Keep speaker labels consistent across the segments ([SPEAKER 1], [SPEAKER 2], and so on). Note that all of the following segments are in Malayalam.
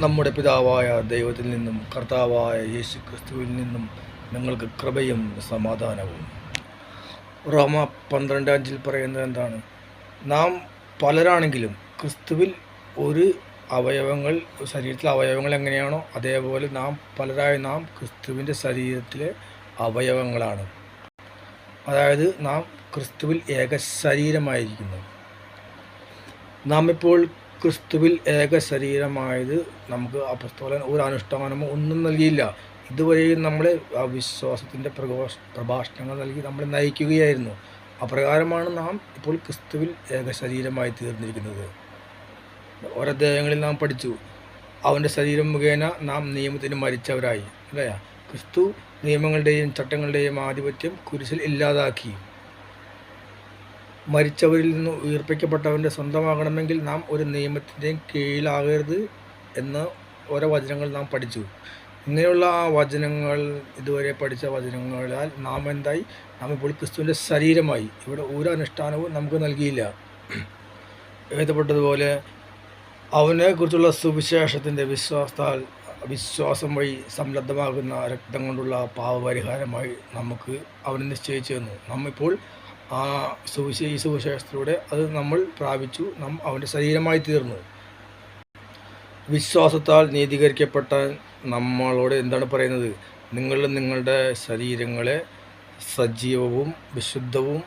[SPEAKER 1] നമ്മുടെ പിതാവായ ദൈവത്തിൽ നിന്നും കർത്താവായ യേശു ക്രിസ്തുവിൽ നിന്നും നിങ്ങൾക്ക് കൃപയും സമാധാനവും. റോമ 12:5 പറയുന്നത് എന്താണ്? നാം പലരാണെങ്കിലും ക്രിസ്തുവിൽ ഒരു ശരീരത്തിലെ അവയവങ്ങൾ എങ്ങനെയാണോ അതേപോലെ നാം ക്രിസ്തുവിൻ്റെ ശരീരത്തിലെ അവയവങ്ങളാണ്. അതായത് നാം ക്രിസ്തുവിൽ ഏക ശരീരമായിരിക്കുന്നു. നാം ഇപ്പോൾ ക്രിസ്തുവിൽ ഏക ശരീരമായത് നമുക്ക് അപ്പസ്തോലൻ ഒരു അനുഷ്ഠാനമോ ഒന്നും നൽകിയില്ല. ഇതുവരെയും നമ്മളെ ആ വിശ്വാസത്തിൻ്റെ പ്രഭാഷണങ്ങൾ നൽകി നമ്മളെ നയിക്കുകയായിരുന്നു. അപ്രകാരമാണ് നാം ഇപ്പോൾ ക്രിസ്തുവിൽ ഏക ശരീരമായി തീർന്നിരിക്കുന്നത്. ഓരോ അധ്യായങ്ങളിൽ നാം പഠിച്ചു, അവൻ്റെ ശരീരം മുഖേന നാം നിയമത്തിന് മരിച്ചവരായി, അല്ലേ? ക്രിസ്തു നിയമങ്ങളുടെയും ചട്ടങ്ങളുടെയും ആധിപത്യം കുരിശിൽ ഇല്ലാതാക്കി. മരിച്ചവരിൽ നിന്ന് ഉയർപ്പിക്കപ്പെട്ടവൻ്റെ സ്വന്തമാകണമെങ്കിൽ നാം ഒരു നിയമത്തിൻ്റെയും കീഴിലാകരുത് എന്ന് ഓരോ വചനങ്ങൾ നാം പഠിച്ചു. ഇങ്ങനെയുള്ള ആ വചനങ്ങൾ, ഇതുവരെ പഠിച്ച വചനങ്ങളാൽ നാം ഇപ്പോൾ ക്രിസ്തുവിൻ്റെ ശരീരമായി. ഇവിടെ ഒരു അനുഷ്ഠാനവും നമുക്ക് നൽകിയില്ല. എഴുതപ്പെട്ടതുപോലെ അവനെക്കുറിച്ചുള്ള സുവിശേഷത്തിൻ്റെ വിശ്വാസം വഴി സംലബ്ധമാകുന്ന രക്തം കൊണ്ടുള്ള പാപപരിഹാരമായി നമുക്ക് അവനെ നിശ്ചയിച്ചു തന്നു. നമ്മിപ്പോൾ ഈ സുവിശേഷത്തിലൂടെ അത് നമ്മൾ പ്രാപിച്ചു. നാം അവൻ്റെ ശരീരമായി തീർന്നു. വിശ്വാസത്താൽ നീതീകരിക്കപ്പെട്ട നമ്മളോട് എന്താണ് പറയുന്നത്? നിങ്ങളുടെ ശരീരങ്ങളെ സജീവവും വിശുദ്ധവും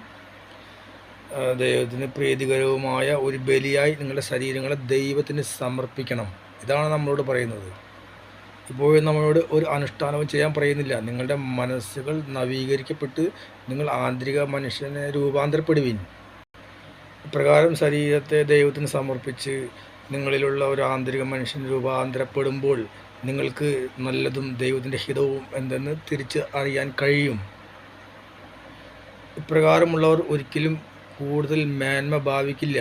[SPEAKER 1] ദൈവത്തിന് പ്രീതികരവുമായ ഒരു ബലിയായി നിങ്ങളുടെ ശരീരങ്ങളെ ദൈവത്തിന് സമർപ്പിക്കണം. ഇതാണ് നമ്മളോട് പറയുന്നത്. ഇപ്പോഴും നമ്മളോട് ഒരു അനുഷ്ഠാനവും ചെയ്യാൻ പറയുന്നില്ല. നിങ്ങളുടെ മനസ്സുകൾ നവീകരിക്കപ്പെട്ട് നിങ്ങൾ ആന്തരിക മനുഷ്യനെ രൂപാന്തരപ്പെടുവിൻ. ഇപ്രകാരം ശരീരത്തെ ദൈവത്തിന് സമർപ്പിച്ച് നിങ്ങളിലുള്ള ഒരു ആന്തരിക മനുഷ്യൻ രൂപാന്തരപ്പെടുമ്പോൾ നിങ്ങൾക്ക് നല്ലതും ദൈവത്തിൻ്റെ ഹിതവും എന്തെന്ന് തിരിച്ച് അറിയാൻ കഴിയും. ഇപ്രകാരമുള്ളവർ ഒരിക്കലും കൂടുതൽ മേന്മ ഭാവിക്കില്ല.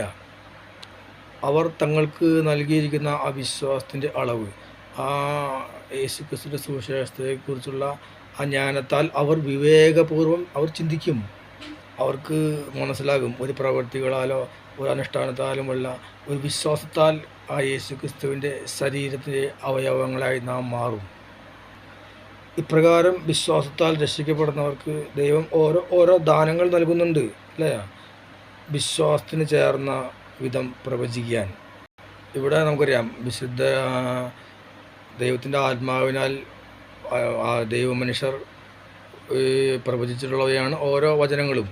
[SPEAKER 1] അവർ തങ്ങൾക്ക് നൽകിയിരിക്കുന്ന ആ വിശ്വാസത്തിൻ്റെ അളവ്, ആ യേശുക്രിസ്തുവിൻ്റെ സുവിശേഷത്തെക്കുറിച്ചുള്ള ആ ജ്ഞാനത്താൽ അവർ വിവേകപൂർവ്വം അവർ ചിന്തിക്കും. അവർക്ക് മനസ്സിലാകും, ഒരു പ്രവൃത്തികളാലോ ഒരു അനുഷ്ഠാനത്താലുമല്ല, ഒരു വിശ്വാസത്താൽ ആ യേശുക്രിസ്തുവിൻ്റെ ശരീരത്തിൻ്റെ അവയവങ്ങളായി നാം മാറും. ഇപ്രകാരം വിശ്വാസത്താൽ രക്ഷിക്കപ്പെടുന്നവർക്ക് ദൈവം ഓരോ ദാനങ്ങൾ നൽകുന്നുണ്ട്, അല്ലേ? വിശ്വാസത്തിന് ചേർന്ന വിധം പ്രവചിക്കാൻ. ഇവിടെ നമുക്കറിയാം, വിശുദ്ധ ദൈവത്തിൻ്റെ ആത്മാവിനാൽ ദൈവമനുഷ്യർ പ്രവചിച്ചിട്ടുള്ളവയാണ് ഓരോ വചനങ്ങളും.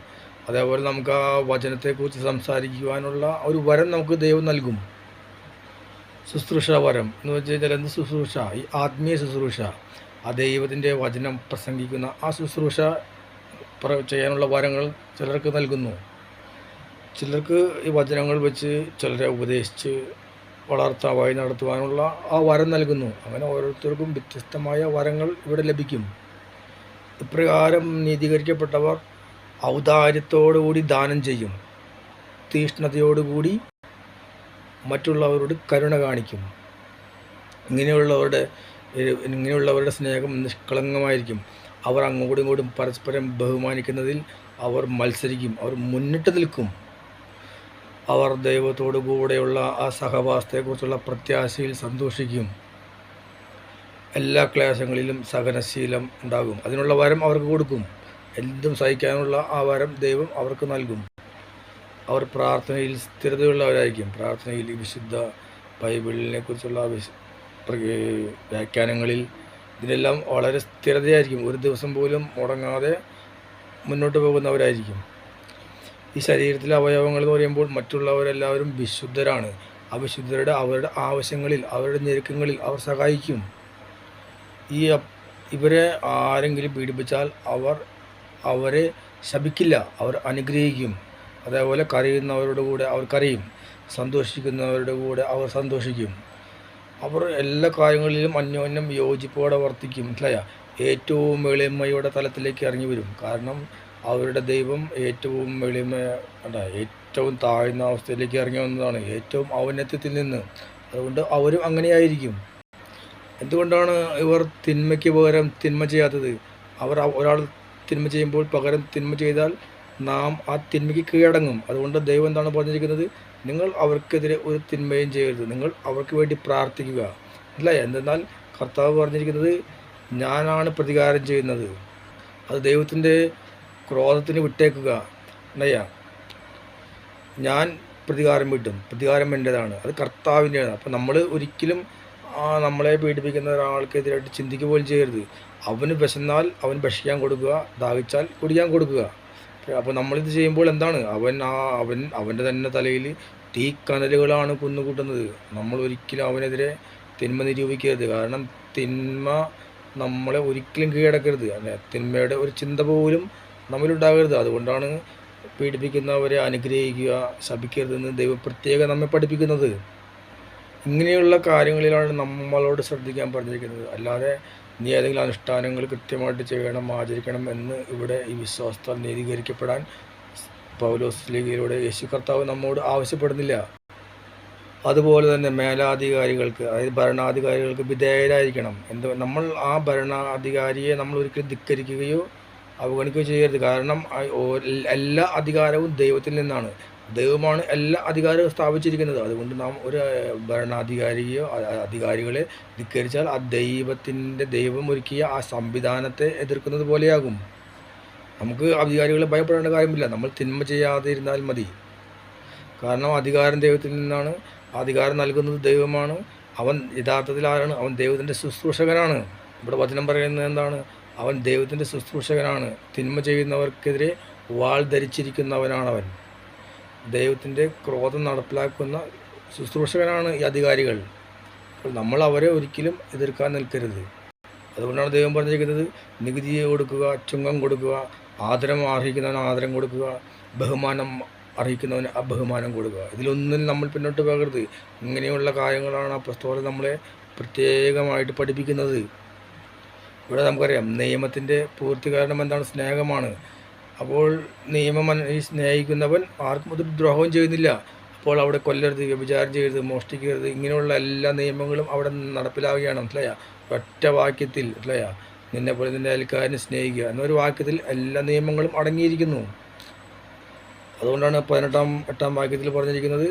[SPEAKER 1] അതേപോലെ നമുക്ക് ആ വചനത്തെക്കുറിച്ച് സംസാരിക്കുവാനുള്ള ഒരു വരം നമുക്ക് ദൈവം നൽകും. ശുശ്രൂഷ വരം എന്ന് വെച്ച് കഴിഞ്ഞാൽ എന്ത് ശുശ്രൂഷ? ഈ ആത്മീയ ശുശ്രൂഷ, ആ ദൈവത്തിൻ്റെ വചനം പ്രസംഗിക്കുന്ന ആ ശുശ്രൂഷ ചെയ്യാനുള്ള വരങ്ങൾ ചിലർക്ക് നൽകുന്നു. ചിലർക്ക് ഈ വചനങ്ങൾ വെച്ച് ചിലരെ ഉപദേശിച്ച് വഴി നടത്തുവാനുള്ള ആ വരം നൽകുന്നു. അങ്ങനെ ഓരോരുത്തർക്കും വ്യത്യസ്തമായ വരങ്ങൾ ഇവിടെ ലഭിക്കും. ഇപ്രകാരം നീതീകരിക്കപ്പെട്ടവർ ഔദാര്യത്തോടുകൂടി ദാനം ചെയ്യും. തീഷ്ണതയോടുകൂടി മറ്റുള്ളവരോട് കരുണ കാണിക്കും. ഇങ്ങനെയുള്ളവരുടെ സ്നേഹം നിഷ്കളങ്കമായിരിക്കും. അവർ അങ്ങോട്ടും ഇങ്ങോട്ടും പരസ്പരം ബഹുമാനിക്കുന്നതിൽ അവർ മത്സരിക്കും. അവർ മുന്നിട്ട് നിൽക്കും. അവർ ദൈവത്തോടു കൂടെയുള്ള ആ സഹവാസത്തെക്കുറിച്ചുള്ള പ്രത്യാശയിൽ സന്തോഷിക്കും. എല്ലാ ക്ലേശങ്ങളിലും സഹനശീലം ഉണ്ടാകും. അതിനുള്ള വരം അവർക്ക് കൊടുക്കും. എന്തും സഹിക്കാനുള്ള ആ വരം ദൈവം അവർക്ക് നൽകും. അവർ പ്രാർത്ഥനയിൽ സ്ഥിരതയുള്ളവരായിരിക്കും. പ്രാർത്ഥനയിൽ ഈ വിശുദ്ധ ബൈബിളിനെ കുറിച്ചുള്ള വ്യാഖ്യാനങ്ങളിൽ ഇതിനെല്ലാം വളരെ സ്ഥിരതയായിരിക്കും. ഒരു ദിവസം പോലും മുടങ്ങാതെ മുന്നോട്ട് പോകുന്നവരായിരിക്കും. ഈ ശരീരത്തിലെ അവയവങ്ങൾ എന്ന് പറയുമ്പോൾ മറ്റുള്ളവരെല്ലാവരും വിശുദ്ധരാണ്. അവരുടെ ആവശ്യങ്ങളിൽ, അവരുടെ ഞെരുക്കങ്ങളിൽ അവർ സഹായിക്കും. ഇവരെ ആരെങ്കിലും പീഡിപ്പിച്ചാൽ അവരെ ശപിക്കില്ല, അവർ അനുഗ്രഹിക്കും. അതേപോലെ കരയുന്നവരുടെ കൂടെ അവർ കരയും, സന്തോഷിക്കുന്നവരുടെ കൂടെ അവർ സന്തോഷിക്കും. അവർ എല്ലാ കാര്യങ്ങളിലും അന്യോന്യം യോജിപ്പോടെ വർത്തിക്കും. മനസ്സിലായ? ഏറ്റവും എളിമയുടെ തലത്തിലേക്ക് ഇറങ്ങി വരും. കാരണം അവരുടെ ദൈവം ഏറ്റവും ഏറ്റവും താഴ്ന്ന അവസ്ഥയിലേക്ക് ഇറങ്ങി വന്നതാണ്, ഏറ്റവും ഔന്നത്യത്തിൽ നിന്ന്. അതുകൊണ്ട് അവരും അങ്ങനെയായിരിക്കും. എന്തുകൊണ്ടാണ് ഇവർ തിന്മയ്ക്ക് പകരം തിന്മ ചെയ്യാത്തത്? ഒരാൾ തിന്മ ചെയ്യുമ്പോൾ പകരം തിന്മ ചെയ്താൽ നാം ആ തിന്മയ്ക്ക് കീഴടങ്ങും. അതുകൊണ്ട് ദൈവം എന്താണ് പറഞ്ഞിരിക്കുന്നത്? നിങ്ങൾ അവർക്കെതിരെ ഒരു തിന്മയും ചെയ്യരുത്, നിങ്ങൾ അവർക്ക് വേണ്ടി പ്രാർത്ഥിക്കുക. അല്ല, എന്തെന്നാൽ കർത്താവ് പറഞ്ഞിരിക്കുന്നത് ഞാനാണ് പ്രതികാരം ചെയ്യുന്നത്, അത് ദൈവത്തിൻ്റെ ക്രോധത്തിന് വിട്ടേക്കുക. അല്ലയ്യ, ഞാൻ പ്രതികാരം വിട്ടും, പ്രതികാരം എൻ്റേതാണ്, അത് കർത്താവിൻ്റെയാണ്. അപ്പോൾ നമ്മൾ ഒരിക്കലും നമ്മളെ പീഡിപ്പിക്കുന്ന ഒരാൾക്കെതിരായിട്ട് ചിന്തിക്കുക പോലും ചെയ്യരുത്. അവന് വിശന്നാൽ അവൻ ഭക്ഷിക്കാൻ കൊടുക്കുക, ദാഹിച്ചാൽ കുടിക്കാൻ കൊടുക്കുക. അപ്പോൾ നമ്മളിത് ചെയ്യുമ്പോൾ എന്താണ്, അവൻ്റെ തന്നെ തലയിൽ തീക്കനലുകളാണ് കുന്നുകൂട്ടുന്നത്. നമ്മൾ ഒരിക്കലും അവനെതിരെ തിന്മ നിരൂപിക്കരുത്. കാരണം തിന്മ നമ്മളെ ഒരിക്കലും കീഴടക്കരുത്, അല്ലെ, തിന്മയുടെ ഒരു ചിന്ത പോലും നമ്മളുണ്ടാകരുത്. അതുകൊണ്ടാണ് പീഡിപ്പിക്കുന്നവരെ അനുഗ്രഹിക്കുക, ശപിക്കരുതെന്ന് ദൈവം പ്രത്യേകം നമ്മെ പഠിപ്പിക്കുന്നത്. ഇങ്ങനെയുള്ള കാര്യങ്ങളിലാണ് നമ്മളോട് ശ്രദ്ധിക്കാൻ പറഞ്ഞിരിക്കുന്നത്. അല്ലാതെ നീ ഏതെങ്കിലും അനുഷ്ഠാനങ്ങൾ കൃത്യമായിട്ട് ചെയ്യണം, ആചരിക്കണം എന്ന് ഇവിടെ ഈ വിശ്വാസത്താൽ നീതീകരിക്കപ്പെടാൻ പൗലോസ് ശ്ലീഹയിലൂടെ യേശു കർത്താവ് നമ്മോട് ആവശ്യപ്പെടുന്നില്ല. അതുപോലെ തന്നെ മേലാധികാരികൾക്ക്, അതായത് ഭരണാധികാരികൾക്ക് വിധേയരായിരിക്കണം. നമ്മൾ ആ ഭരണാധികാരിയെ നമ്മൾ ഒരിക്കലും ധിക്കരിക്കുകയോ അവഗണിക്കുകയോ ചെയ്യരുത്. കാരണം എല്ലാ അധികാരവും ദൈവത്തിൽ നിന്നാണ്. ദൈവമാണ് എല്ലാ അധികാരവും സ്ഥാപിച്ചിരിക്കുന്നത്. അതുകൊണ്ട് നാം ഒരു ഭരണാധികാരിയോ അധികാരികളെ ധിക്കരിച്ചാൽ ആ ദൈവം ഒരുക്കിയ ആ സംവിധാനത്തെ എതിർക്കുന്നത് പോലെയാകും. നമുക്ക് അധികാരികളെ ഭയപ്പെടേണ്ട കാര്യമില്ല, നമ്മൾ തിന്മ ചെയ്യാതെ ഇരുന്നാൽ മതി. കാരണം അധികാരം ദൈവത്തിൽ നിന്നാണ്, അധികാരം നൽകുന്നത് ദൈവമാണ്. അവൻ യഥാർത്ഥത്തിൽ ആരാണ്? അവൻ ദൈവത്തിൻ്റെ ശുശ്രൂഷകനാണ്. ഇവിടെ വചനം പറയുന്നത് എന്താണ്? അവൻ ദൈവത്തിൻ്റെ ശുശ്രൂഷകനാണ്. തിന്മ ചെയ്യുന്നവർക്കെതിരെ വാൾ ധരിച്ചിരിക്കുന്നവനാണവൻ. ദൈവത്തിൻ്റെ ക്രോധം നടപ്പിലാക്കുന്ന ശുശ്രൂഷകനാണ് ഈ അധികാരികൾ. അപ്പോൾ നമ്മൾ അവരെ ഒരിക്കലും എതിർക്കാൻ നിൽക്കരുത്. അതുകൊണ്ടാണ് ദൈവം പറഞ്ഞിരിക്കുന്നത്, നികുതിയെ കൊടുക്കുക, ചുങ്കം കൊടുക്കുക, ആദരം അർഹിക്കുന്നവന് ആദരം കൊടുക്കുക, ബഹുമാനം അർഹിക്കുന്നവന് അബഹുമാനം കൊടുക്കുക. ഇതിലൊന്നും നമ്മൾ പിന്നോട്ട് പോകരുത്. ഇങ്ങനെയുള്ള കാര്യങ്ങളാണ് അപ്പോസ്തലൻ നമ്മളെ പ്രത്യേകമായിട്ട് പഠിപ്പിക്കുന്നത്. ഇവിടെ നമുക്കറിയാം നിയമത്തിൻ്റെ പൂർത്തീകരണം എന്താണ്? സ്നേഹമാണ്. അപ്പോൾ ഈ സ്നേഹിക്കുന്നവൻ ആർക്കും ഒരു ദ്രോഹവും ചെയ്യുന്നില്ല. അപ്പോൾ അവിടെ കൊല്ലരുത്, വ്യഭിചാരം ചെയ്യരുത്, മോഷ്ടിക്കരുത്, ഇങ്ങനെയുള്ള എല്ലാ നിയമങ്ങളും അവിടെ നടപ്പിലാവുകയാണ്. മനസ്സിലായ? ഒറ്റ വാക്യത്തിൽ, മനസ്സിലായ, നിന്നെപ്പോലെ നിൻ്റെ അയൽക്കാരനെ സ്നേഹിക്കുക എന്നൊരു വാക്യത്തിൽ എല്ലാ നിയമങ്ങളും അടങ്ങിയിരിക്കുന്നു. അതുകൊണ്ടാണ് 18-ാം വാക്യത്തിൽ പറഞ്ഞിരിക്കുന്നത്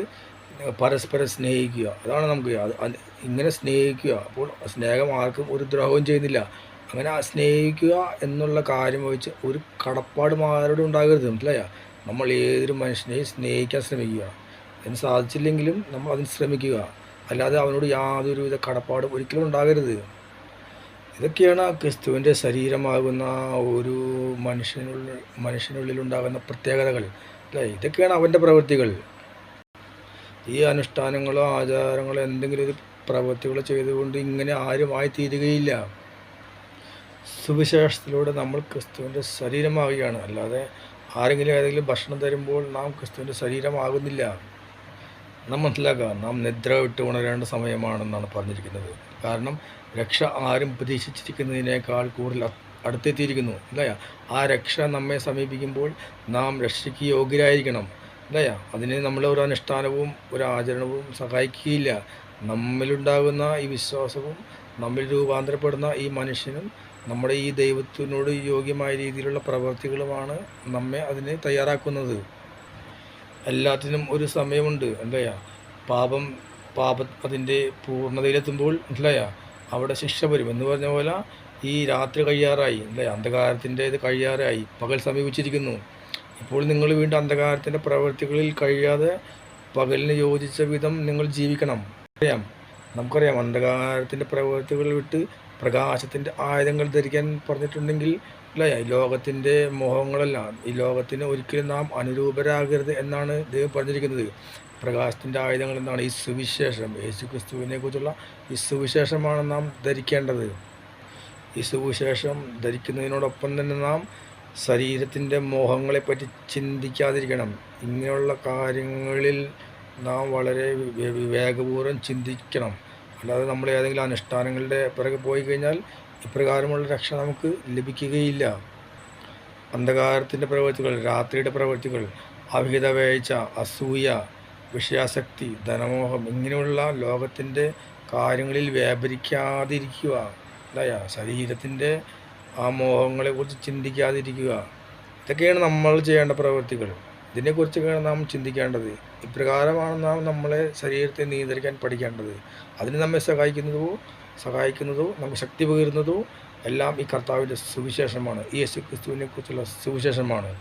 [SPEAKER 1] പരസ്പരം സ്നേഹിക്കുക. അതാണ് നമുക്ക് ഇങ്ങനെ സ്നേഹിക്കുക. അപ്പോൾ സ്നേഹം ആർക്കും ഒരു ദ്രോഹവും ചെയ്യുന്നില്ല. അങ്ങനെ സ്നേഹിക്കുക എന്നുള്ള കാര്യം വെച്ച് ഒരു കടപ്പാട് ആരോടും ഉണ്ടാകരുത്. മനസ്സിലായ? നമ്മൾ ഏതൊരു മനുഷ്യനെയും സ്നേഹിക്കാൻ ശ്രമിക്കുക. അതിന് സാധിച്ചില്ലെങ്കിലും നമ്മൾ അതിന് ശ്രമിക്കുക. അല്ലാതെ അവനോട് യാതൊരുവിധ കടപ്പാടും ഒരിക്കലും ഉണ്ടാകരുത്. ഇതൊക്കെയാണ് ക്രിസ്തുവിൻ്റെ ശരീരമാകുന്ന ഒരു മനുഷ്യനുള്ളിലുണ്ടാകുന്ന പ്രത്യേകതകൾ. അല്ലേ? ഇതൊക്കെയാണ് അവൻ്റെ പ്രവൃത്തികൾ. ഈ അനുഷ്ഠാനങ്ങളോ ആചാരങ്ങളോ എന്തെങ്കിലും ഒരു പ്രവൃത്തികളോ ചെയ്തുകൊണ്ട് ഇങ്ങനെ ആരും ആയിത്തീരുകയില്ല. സുവിശേഷത്തിലൂടെ നമ്മൾ ക്രിസ്തുവിൻ്റെ ശരീരമാവുകയാണ്. അല്ലാതെ ആരെങ്കിലും ഏതെങ്കിലും ഭക്ഷണം തരുമ്പോൾ നാം ക്രിസ്തുവിൻ്റെ ശരീരമാകുന്നില്ല. നാം മനസ്സിലാക്കുക, നാം നിദ്ര വിട്ട് ഉണരേണ്ട സമയമാണെന്നാണ് പറഞ്ഞിരിക്കുന്നത്. കാരണം രക്ഷ ആരും പ്രതീക്ഷിച്ചിരിക്കുന്നതിനേക്കാൾ കൂടുതൽ അടുത്തെത്തിയിരിക്കുന്നു. അല്ലേ? ആ രക്ഷ നമ്മെ സമീപിക്കുമ്പോൾ നാം രക്ഷയ്ക്ക് യോഗ്യരായിരിക്കണം. അല്ലേ? അതിന് നമ്മളെ ഒരു അനുഷ്ഠാനവും ഒരു ആചരണവും സഹായിക്കുകയില്ല. നമ്മിലുണ്ടാകുന്ന ഈ വിശ്വാസവും നമ്മിൽ രൂപാന്തരപ്പെടുന്ന ഈ മനുഷ്യനും നമ്മുടെ ഈ ദൈവത്തിനോട് യോഗ്യമായ രീതിയിലുള്ള പ്രവൃത്തികളുമാണ് നമ്മെ അതിന് തയ്യാറാക്കുന്നത്. എല്ലാത്തിനും ഒരു സമയമുണ്ട്. എന്താ? പാപം അതിൻ്റെ പൂർണ്ണതയിലെത്തുമ്പോൾ, മനസ്സിലായ, അവിടെ ശിക്ഷ വരും എന്ന് പറഞ്ഞ പോലെ ഈ രാത്രി കഴിയാറായി, അല്ലേ? അന്ധകാരത്തിൻ്റെ ഇത് കഴിയാറായി, പകൽ സമീപിച്ചിരിക്കുന്നു. ഇപ്പോൾ നിങ്ങൾ വീണ്ടും അന്ധകാരത്തിൻ്റെ പ്രവൃത്തികളിൽ കഴിയാതെ പകലിന് യോജിച്ച വിധം നിങ്ങൾ ജീവിക്കണം. നമുക്കറിയാം അന്ധകാരത്തിൻ്റെ പ്രവൃത്തികൾ വിട്ട് പ്രകാശത്തിൻ്റെ ആയുധങ്ങൾ ധരിക്കാൻ പറഞ്ഞിട്ടുണ്ടെങ്കിൽ, അല്ലേ, ഈ ലോകത്തിൻ്റെ മോഹങ്ങളല്ല, ഈ ലോകത്തിന് ഒരിക്കലും നാം അനുരൂപരാകരുത് എന്നാണ് ദൈവം പറഞ്ഞിരിക്കുന്നത്. പ്രകാശത്തിൻ്റെ ആയുധങ്ങൾ എന്നാണ് ഈ സുവിശേഷം, യേശു ക്രിസ്തുവിനെ കുറിച്ചുള്ള ഈ സുവിശേഷമാണ് നാം ധരിക്കേണ്ടത്. ഈ സുവിശേഷം ധരിക്കുന്നതിനോടൊപ്പം തന്നെ നാം ശരീരത്തിൻ്റെ മോഹങ്ങളെപ്പറ്റി ചിന്തിക്കാതിരിക്കണം. ഇങ്ങനെയുള്ള കാര്യങ്ങളിൽ നാം വളരെ വിവേകപൂർവ്വം ചിന്തിക്കണം. അല്ലാതെ നമ്മൾ ഏതെങ്കിലും അനുഷ്ഠാനങ്ങളുടെ പിറകെ പോയി കഴിഞ്ഞാൽ ഇപ്രകാരമുള്ള രക്ഷ നമുക്ക് ലഭിക്കുകയില്ല. അന്ധകാരത്തിൻ്റെ പ്രവൃത്തികൾ, രാത്രിയുടെ പ്രവൃത്തികൾ, അവിഹിത വേഴ്ച, അസൂയ, വിഷയാസക്തി, ധനമോഹം, ഇങ്ങനെയുള്ള ലോകത്തിൻ്റെ കാര്യങ്ങളിൽ വ്യാപരിക്കാതിരിക്കുക. അല്ല, ശരീരത്തിൻ്റെ ആ മോഹങ്ങളെക്കുറിച്ച് ചിന്തിക്കാതിരിക്കുക. ഇതൊക്കെയാണ് നമ്മൾ ചെയ്യേണ്ട പ്രവൃത്തികൾ. ഇതിനെക്കുറിച്ചൊക്കെയാണ് നാം ചിന്തിക്കേണ്ടത്. ഇപ്രകാരമാണ് നാം നമ്മളെ ശരീരത്തെ നിയന്ത്രിക്കാൻ പഠിക്കേണ്ടത്. അതിന് നമ്മെ സഹായിക്കുന്നതോ നമുക്ക് ശക്തി പകരുന്നതോ എല്ലാം ഈ കർത്താവിൻ്റെ സുവിശേഷമാണ്. ഈ യേശു ക്രിസ്തുവിനെ കുറിച്ചുള്ള സുവിശേഷമാണ്.